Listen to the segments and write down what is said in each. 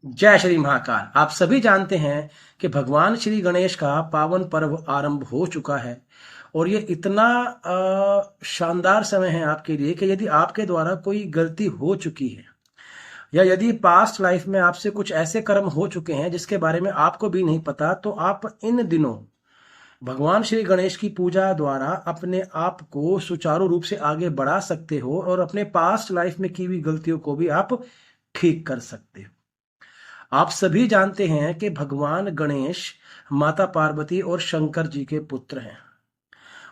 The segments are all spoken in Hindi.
जय श्री महाकाल। आप सभी जानते हैं कि भगवान श्री गणेश का पावन पर्व आरंभ हो चुका है और ये इतना शानदार समय है आपके लिए कि यदि आपके द्वारा कोई गलती हो चुकी है या यदि पास्ट लाइफ में आपसे कुछ ऐसे कर्म हो चुके हैं जिसके बारे में आपको भी नहीं पता, तो आप इन दिनों भगवान श्री गणेश की पूजा द्वारा अपने आप को सुचारू रूप से आगे बढ़ा सकते हो और अपने पास्ट लाइफ में की हुई गलतियों को भी आप ठीक कर सकते हो। आप सभी जानते हैं कि भगवान गणेश माता पार्वती और शंकर जी के पुत्र हैं।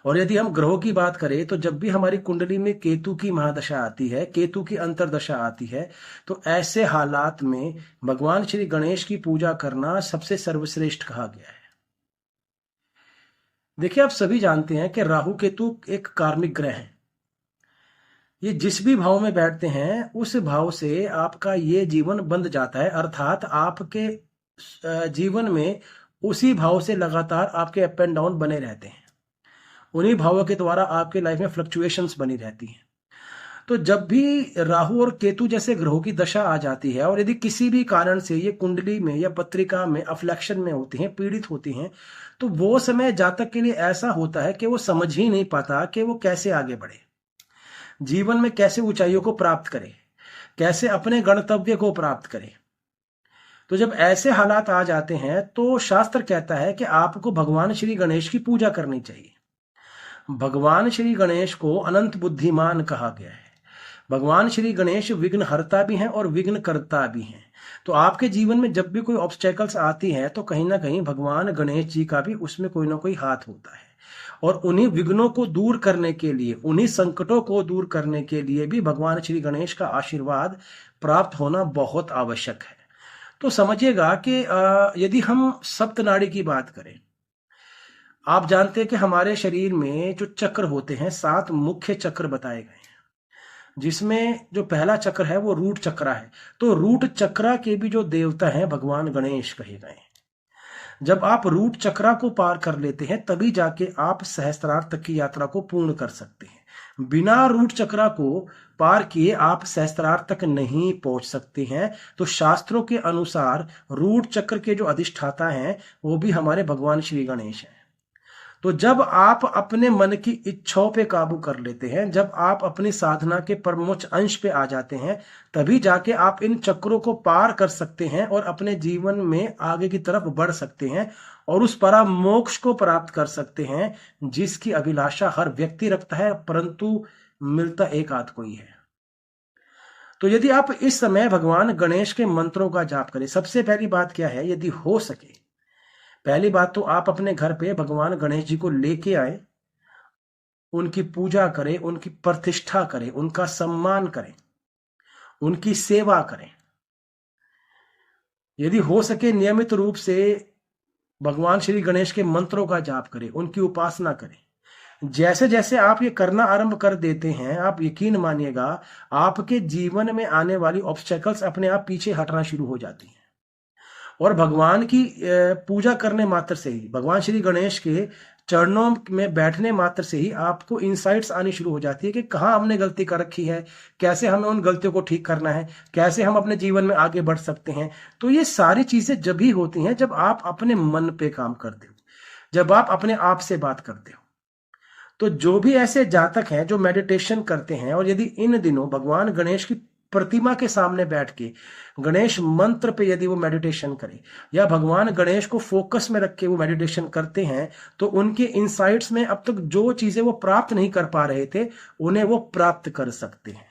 और यदि हम ग्रहों की बात करें तो जब भी हमारी कुंडली में केतु की महादशा आती है, केतु की अंतरदशा आती है, तो ऐसे हालात में भगवान श्री गणेश की पूजा करना सबसे सर्वश्रेष्ठ कहा गया है। देखिए, आप सभी जानते हैं कि राहु केतु एक कार्मिक ग्रह है। ये जिस भी भाव में बैठते हैं उस भाव से आपका ये जीवन बंध जाता है, अर्थात आपके जीवन में उसी भाव से लगातार आपके अप एंड डाउन बने रहते हैं। उन्हीं भावों के द्वारा आपके लाइफ में फ्लक्चुएशंस बनी रहती हैं। तो जब भी राहु और केतु जैसे ग्रहों की दशा आ जाती है और यदि किसी भी कारण से ये कुंडली में या पत्रिका में अफ्लेक्शन में होती हैं, पीड़ित होती हैं, तो वो समय जातक के लिए ऐसा होता है कि वो समझ ही नहीं पाता कि वो कैसे आगे बढ़े, जीवन में कैसे ऊंचाइयों को प्राप्त करे, कैसे अपने गंतव्य को प्राप्त करे। तो जब ऐसे हालात आ जाते हैं तो शास्त्र कहता है कि आपको भगवान श्री गणेश की पूजा करनी चाहिए। भगवान श्री गणेश को अनंत बुद्धिमान कहा गया है। भगवान श्री गणेश विघ्न हरता भी हैं और विघ्न करता भी हैं। तो आपके जीवन में जब भी कोई ऑब्स्टेकल्स आती है तो कहीं ना कहीं भगवान गणेश जी का भी उसमें कोई ना कोई हाथ होता है। और उन्हीं विघ्नों को दूर करने के लिए, उन्हीं संकटों को दूर करने के लिए भी भगवान श्री गणेश का आशीर्वाद प्राप्त होना बहुत आवश्यक है। तो समझिएगा कि यदि हम सप्त नाड़ी की बात करें, आप जानते हैं कि हमारे शरीर में जो चक्र होते हैं, 7 मुख्य चक्र बताए गए हैं, जिसमें जो पहला चक्र है वो रूट चक्र है। तो रूट चक्र के भी जो देवता हैं भगवान गणेश कहे गए हैं। जब आप रूट चक्रा को पार कर लेते हैं तभी जाके आप सहस्त्रार तक की यात्रा को पूर्ण कर सकते हैं। बिना रूट चक्रा को पार किए आप सहस्त्रार तक नहीं पहुंच सकते हैं। तो शास्त्रों के अनुसार रूट चक्र के जो अधिष्ठाता हैं वो भी हमारे भगवान श्री गणेश हैं। तो जब आप अपने मन की इच्छाओं पे काबू कर लेते हैं, जब आप अपनी साधना के परमोच्च अंश पे आ जाते हैं, तभी जाके आप इन चक्रों को पार कर सकते हैं और अपने जीवन में आगे की तरफ बढ़ सकते हैं और उस परम मोक्ष को प्राप्त कर सकते हैं जिसकी अभिलाषा हर व्यक्ति रखता है, परंतु मिलता एक आध कोई है। तो यदि आप इस समय भगवान गणेश के मंत्रों का जाप करें, सबसे पहली बात क्या है, यदि हो सके, पहली बात तो आप अपने घर पे भगवान गणेश जी को लेके आए, उनकी पूजा करें, उनकी प्रतिष्ठा करें, उनका सम्मान करें, उनकी सेवा करें। यदि हो सके नियमित रूप से भगवान श्री गणेश के मंत्रों का जाप करें, उनकी उपासना करें। जैसे जैसे आप ये करना आरंभ कर देते हैं, आप यकीन मानिएगा आपके जीवन में आने वाली ऑब्स्टेकल्स अपने आप पीछे हटना शुरू हो जाती हैं। और भगवान की पूजा करने मात्र से ही, भगवान श्री गणेश के चरणों में बैठने मात्र से ही आपको इंसाइट्स आनी शुरू हो जाती है कि कहाँ हमने गलती कर रखी है, कैसे हमें उन गलतियों को ठीक करना है, कैसे हम अपने जीवन में आगे बढ़ सकते हैं। तो ये सारी चीजें जब ही होती हैं जब आप अपने मन पे काम करते हो, जब आप अपने आप से बात करते हो। तो जो भी ऐसे जातक हैं जो मेडिटेशन करते हैं और यदि इन दिनों भगवान गणेश की प्रतिमा के सामने बैठ के गणेश मंत्र पे यदि वो मेडिटेशन करें या भगवान गणेश को फोकस में रख के वो मेडिटेशन करते हैं, तो उनके इनसाइट्स में अब तक जो चीजें वो प्राप्त नहीं कर पा रहे थे उन्हें वो प्राप्त कर सकते हैं।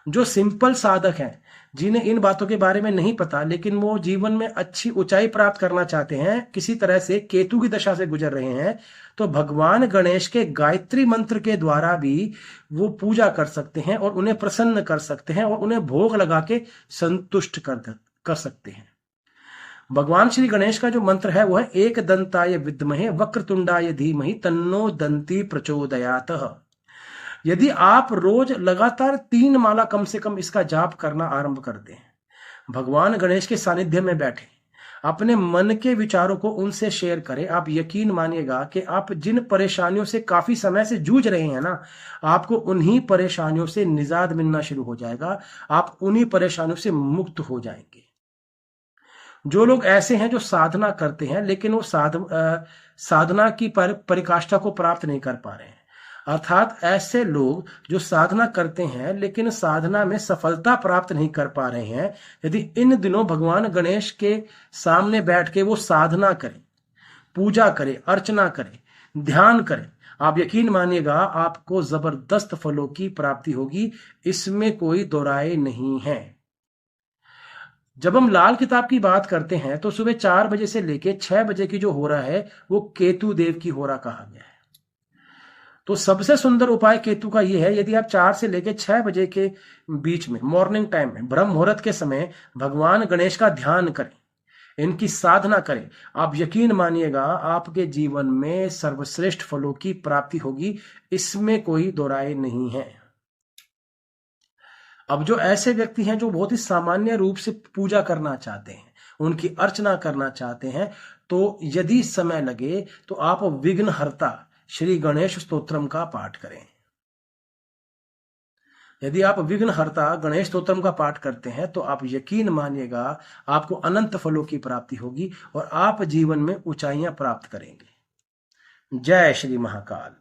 जो सिंपल साधक हैं, जिन्हें इन बातों के बारे में नहीं पता लेकिन वो जीवन में अच्छी ऊंचाई प्राप्त करना चाहते हैं, किसी तरह से केतु की दशा से गुजर रहे हैं, तो भगवान गणेश के गायत्री मंत्र के द्वारा भी वो पूजा कर सकते हैं और उन्हें प्रसन्न कर सकते हैं और उन्हें भोग लगा के संतुष्ट कर सकते हैं। भगवान श्री गणेश का जो मंत्र है वो है एक दंताय विद्महे वक्रतुंडाय धीमहि तन्नो दंती प्रचोदयात। यदि आप रोज लगातार 3 माला कम से कम इसका जाप करना आरंभ कर दें, भगवान गणेश के सानिध्य में बैठे, अपने मन के विचारों को उनसे शेयर करें, आप यकीन मानिएगा कि आप जिन परेशानियों से काफी समय से जूझ रहे हैं ना, आपको उन्हीं परेशानियों से निजात मिलना शुरू हो जाएगा। आप उन्हीं परेशानियों से मुक्त हो जाएंगे। जो लोग ऐसे हैं जो साधना करते हैं लेकिन वो साधना की परिकाष्ठा को प्राप्त नहीं कर पा रहे हैं, अर्थात ऐसे लोग जो साधना करते हैं लेकिन साधना में सफलता प्राप्त नहीं कर पा रहे हैं, यदि इन दिनों भगवान गणेश के सामने बैठ के वो साधना करें, पूजा करें, अर्चना करें, ध्यान करें, आप यकीन मानिएगा आपको जबरदस्त फलों की प्राप्ति होगी, इसमें कोई दो राय नहीं है। जब हम लाल किताब की बात करते हैं तो सुबह 4 बजे से लेके 6 बजे की जो हो रहा है वो केतु देव की होरा कहा गया है। तो सबसे सुंदर उपाय केतु का यह है, यदि आप 4 से लेके 6 बजे के बीच में मॉर्निंग टाइम में ब्रह्म मुहूर्त के समय भगवान गणेश का ध्यान करें, इनकी साधना करें, आप यकीन मानिएगा आपके जीवन में सर्वश्रेष्ठ फलों की प्राप्ति होगी, इसमें कोई दो राय नहीं है। अब जो ऐसे व्यक्ति हैं जो बहुत ही सामान्य रूप से पूजा करना चाहते हैं, उनकी अर्चना करना चाहते हैं, तो यदि समय लगे तो आप विघ्नहर्ता श्री गणेश स्तोत्रम का पाठ करें। यदि आप विघ्नहर्ता गणेश स्तोत्रम का पाठ करते हैं तो आप यकीन मानिएगा आपको अनंत फलों की प्राप्ति होगी और आप जीवन में ऊंचाइयां प्राप्त करेंगे। जय श्री महाकाल।